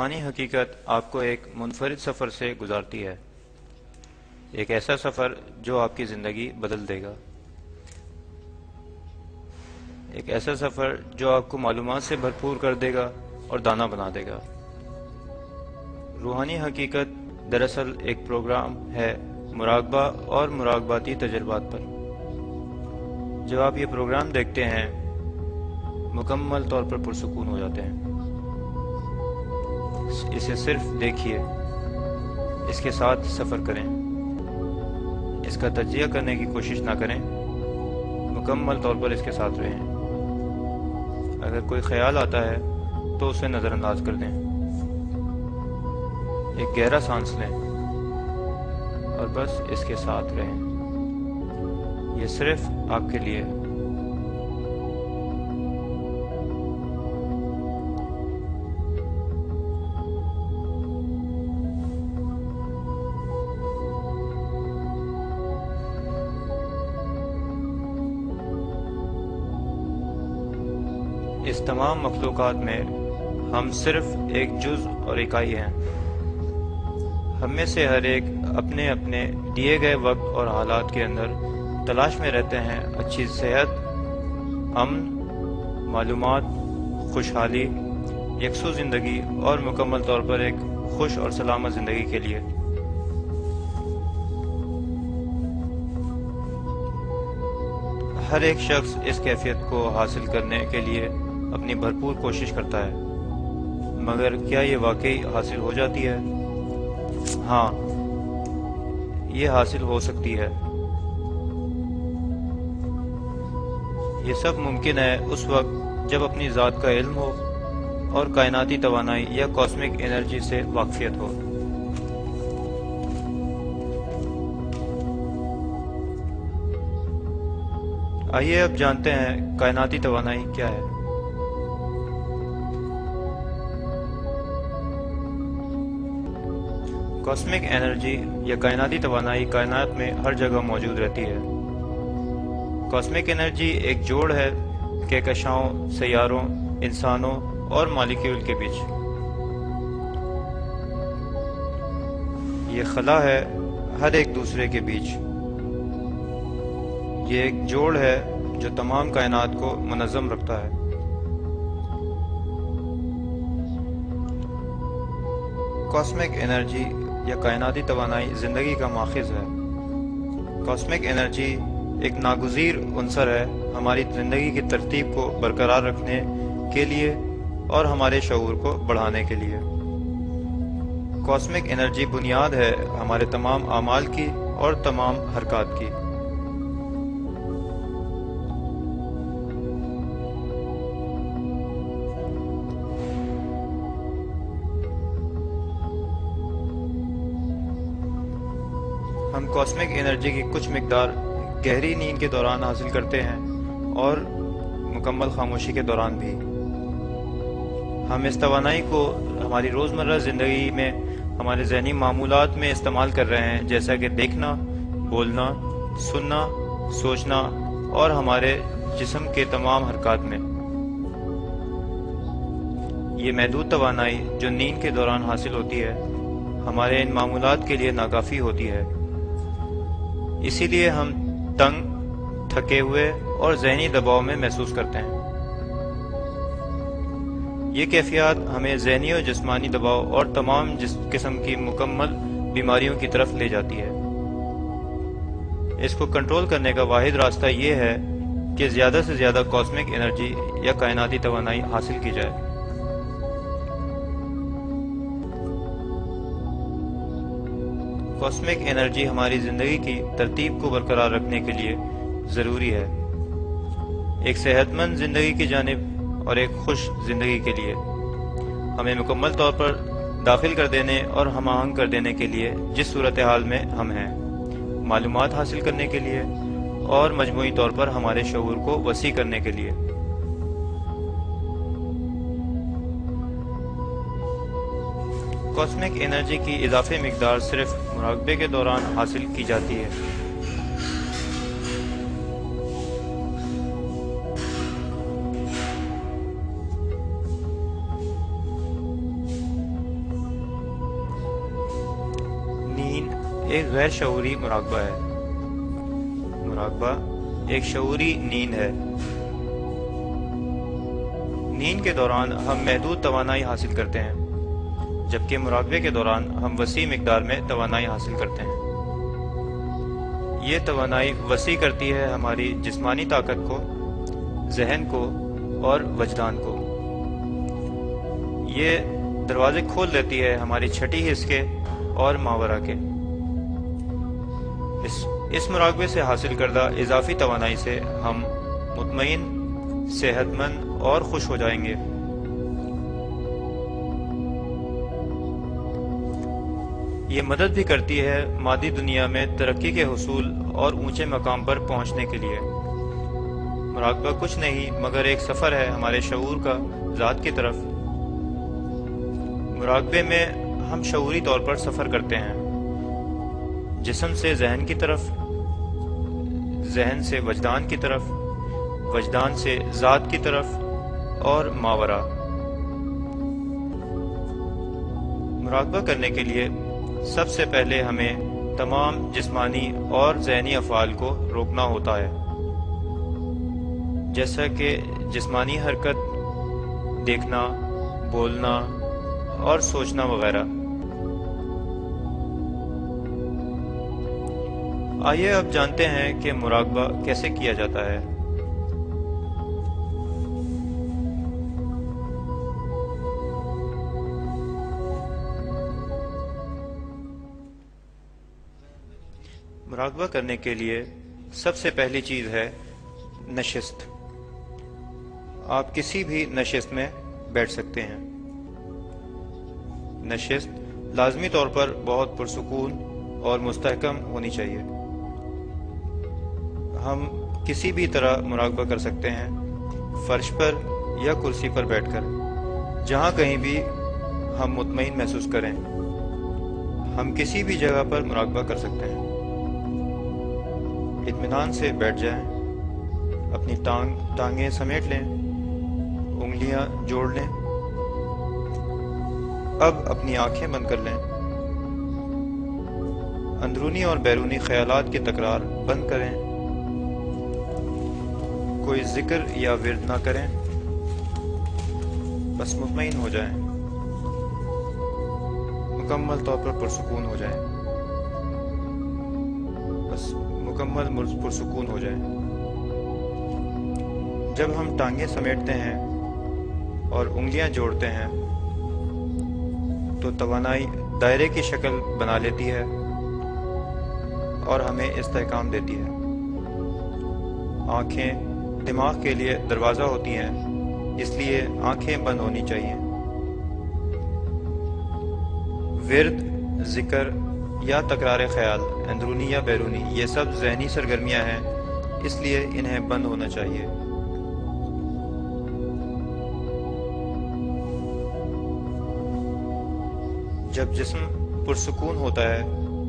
روحانی حقیقت آپ کو ایک منفرد سفر سے گزارتی ہے، ایک ایسا سفر جو آپ کی زندگی بدل دے گا، ایک ایسا سفر جو آپ کو معلومات سے بھرپور کر دے گا اور دانا بنا دے گا۔ روحانی حقیقت دراصل ایک پروگرام ہے مراقبہ اور مراقباتی تجربات پر۔ جب آپ یہ پروگرام دیکھتے ہیں مکمل طور پر پرسکون ہو جاتے ہیں۔ اسے صرف دیکھیے، اس کے ساتھ سفر کریں، اس کا تجزیہ کرنے کی کوشش نہ کریں، مکمل طور پر اس کے ساتھ رہیں۔ اگر کوئی خیال آتا ہے تو اسے نظر انداز کر دیں، ایک گہرا سانس لیں اور بس اس کے ساتھ رہیں۔ یہ صرف آپ کے لیے۔ اس تمام مخلوقات میں ہم صرف ایک جز اور اکائی ہیں۔ ہم میں سے ہر ایک اپنے اپنے دیے گئے وقت اور حالات کے اندر تلاش میں رہتے ہیں اچھی صحت، امن، معلومات، خوشحالی، یکسو زندگی اور مکمل طور پر ایک خوش اور سلامت زندگی کے لیے۔ ہر ایک شخص اس کیفیت کو حاصل کرنے کے لیے اپنی بھرپور کوشش کرتا ہے، مگر کیا یہ واقعی حاصل ہو جاتی ہے؟ ہاں، یہ حاصل ہو سکتی ہے۔ یہ سب ممکن ہے اس وقت جب اپنی ذات کا علم ہو اور کائناتی توانائی یا کاسمک انرجی سے واقفیت ہو۔ آئیے اب جانتے ہیں کائناتی توانائی کیا ہے۔ کاسمک انرجی یا کائناتی توانائی کائنات میں ہر جگہ موجود رہتی ہے۔ کاسمک انرجی ایک جوڑ ہے کہکشاؤں، سیاروں، انسانوں اور مالیکیول کے بیچ۔ یہ خلا ہے ہر ایک دوسرے کے بیچ۔ یہ ایک جوڑ ہے جو تمام کائنات کو منظم رکھتا ہے۔ کاسمک انرجی یا کائناتی توانائی زندگی کا ماخذ ہے۔ کاسمک انرجی ایک ناگزیر عنصر ہے ہماری زندگی کی ترتیب کو برقرار رکھنے کے لیے اور ہمارے شعور کو بڑھانے کے لیے۔ کاسمک انرجی بنیاد ہے ہمارے تمام اعمال کی اور تمام حرکات کی۔ ہم کاسمک انرجی کی کچھ مقدار گہری نیند کے دوران حاصل کرتے ہیں اور مکمل خاموشی کے دوران بھی۔ ہم اس توانائی کو ہماری روزمرہ زندگی میں ہمارے ذہنی معمولات میں استعمال کر رہے ہیں، جیسا کہ دیکھنا، بولنا، سننا، سوچنا اور ہمارے جسم کے تمام حرکات میں۔ یہ محدود توانائی جو نیند کے دوران حاصل ہوتی ہے ہمارے ان معمولات کے لیے ناکافی ہوتی ہے۔ اسی لیے ہم تنگ، تھکے ہوئے اور ذہنی دباؤ میں محسوس کرتے ہیں۔ یہ کیفیات ہمیں ذہنی اور جسمانی دباؤ اور تمام قسم کی مکمل بیماریوں کی طرف لے جاتی ہے۔ اس کو کنٹرول کرنے کا واحد راستہ یہ ہے کہ زیادہ سے زیادہ کاسمک انرجی یا کائناتی توانائی حاصل کی جائے۔ کاسمک انرجی ہماری زندگی کی ترتیب کو برقرار رکھنے کے لیے ضروری ہے، ایک صحت مند زندگی کی جانب اور ایک خوش زندگی کے لیے۔ ہمیں مکمل طور پر داخل کر دینے اور ہم آہنگ کر دینے کے لیے جس صورتحال میں ہم ہیں، معلومات حاصل کرنے کے لیے اور مجموعی طور پر ہمارے شعور کو وسیع کرنے کے لیے۔ کاسمک انرجی کی اضافی مقدار صرف مراقبے کے دوران حاصل کی جاتی ہے۔ ایک غیر شعوری مراقبہ ہے۔ مراقبہ ایک شعوری نیند ہے۔ نیند کے دوران ہم محدود توانائی حاصل کرتے ہیں، جبکہ مراقبے کے دوران ہم وسیع مقدار میں توانائی حاصل کرتے ہیں۔ یہ توانائی وسیع کرتی ہے ہماری جسمانی طاقت کو، ذہن کو اور وجدان کو۔ یہ دروازے کھول دیتی ہے ہماری چھٹی حس کے اور ماورا کے۔ اس مراقبے سے حاصل کردہ اضافی توانائی سے ہم مطمئن، صحت مند اور خوش ہو جائیں گے۔ یہ مدد بھی کرتی ہے مادی دنیا میں ترقی کے حصول اور اونچے مقام پر پہنچنے کے لیے۔ مراقبہ کچھ نہیں مگر ایک سفر ہے ہمارے شعور کا ذات کی طرف۔ مراقبے میں ہم شعوری طور پر سفر کرتے ہیں، جسم سے ذہن کی طرف، ذہن سے وجدان کی طرف، وجدان سے ذات کی طرف اور ماورا۔ مراقبہ کرنے کے لیے سب سے پہلے ہمیں تمام جسمانی اور ذہنی افعال کو روکنا ہوتا ہے، جیسا کہ جسمانی حرکت، دیکھنا، بولنا اور سوچنا وغیرہ۔ آئیے اب جانتے ہیں کہ مراقبہ کیسے کیا جاتا ہے۔ مراقبہ کرنے کے لیے سب سے پہلی چیز ہے نشست۔ آپ کسی بھی نشست میں بیٹھ سکتے ہیں۔ نشست لازمی طور پر بہت پرسکون اور مستحکم ہونی چاہیے۔ ہم کسی بھی طرح مراقبہ کر سکتے ہیں، فرش پر یا کرسی پر بیٹھ کر، جہاں کہیں بھی ہم مطمئن محسوس کریں۔ ہم کسی بھی جگہ پر مراقبہ کر سکتے ہیں۔ اطمینان سے بیٹھ جائیں، اپنی ٹانگیں سمیٹ لیں، انگلیاں جوڑ لیں۔ اب اپنی آنکھیں بند کر لیں۔ اندرونی اور بیرونی خیالات کی تکرار بند کریں۔ کوئی ذکر یا ورد نہ کریں، بس مطمئن ہو جائیں، مکمل طور پر پرسکون ہو جائیں، بس مکمل پرسکون ہو جائیں۔ جب ہم ٹانگیں سمیٹتے ہیں اور انگلیاں جوڑتے ہیں تو توانائی دائرے کی شکل بنا لیتی ہے اور ہمیں استحکام دیتی ہے۔ آنکھیں دماغ کے لیے دروازہ ہوتی ہیں، اس لیے آنکھیں بند ہونی چاہیے۔ ورد، ذکر یا تکرار خیال، اندرونی یا بیرونی، یہ سب ذہنی سرگرمیاں ہیں، اس لیے انہیں بند ہونا چاہیے۔ جب جسم پرسکون ہوتا ہے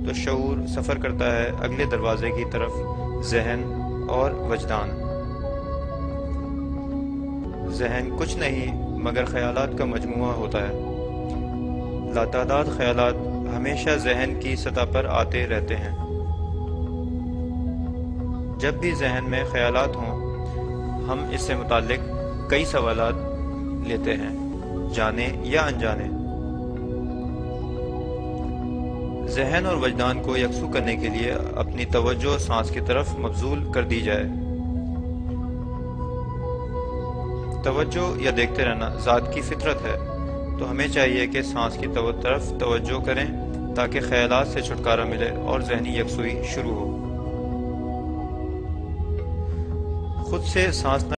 تو شعور سفر کرتا ہے اگلے دروازے کی طرف، ذہن اور وجدان۔ ذہن کچھ نہیں مگر خیالات کا مجموعہ ہوتا ہے۔ لاتعداد خیالات ہمیشہ ذہن کی سطح پر آتے رہتے ہیں۔ جب بھی ذہن میں خیالات ہوں، ہم اس سے متعلق کئی سوالات لیتے ہیں، جانے یا انجانے۔ ذہن اور وجدان کو یکسو کرنے کے لیے اپنی توجہ سانس کی طرف مبذول کر دی جائے۔ توجہ یا دیکھتے رہنا ذات کی فطرت ہے، تو ہمیں چاہیے کہ سانس کی طرف توجہ کریں تاکہ خیالات سے چھٹکارا ملے اور ذہنی یکسوئی شروع ہو۔ خود سے سانس نہ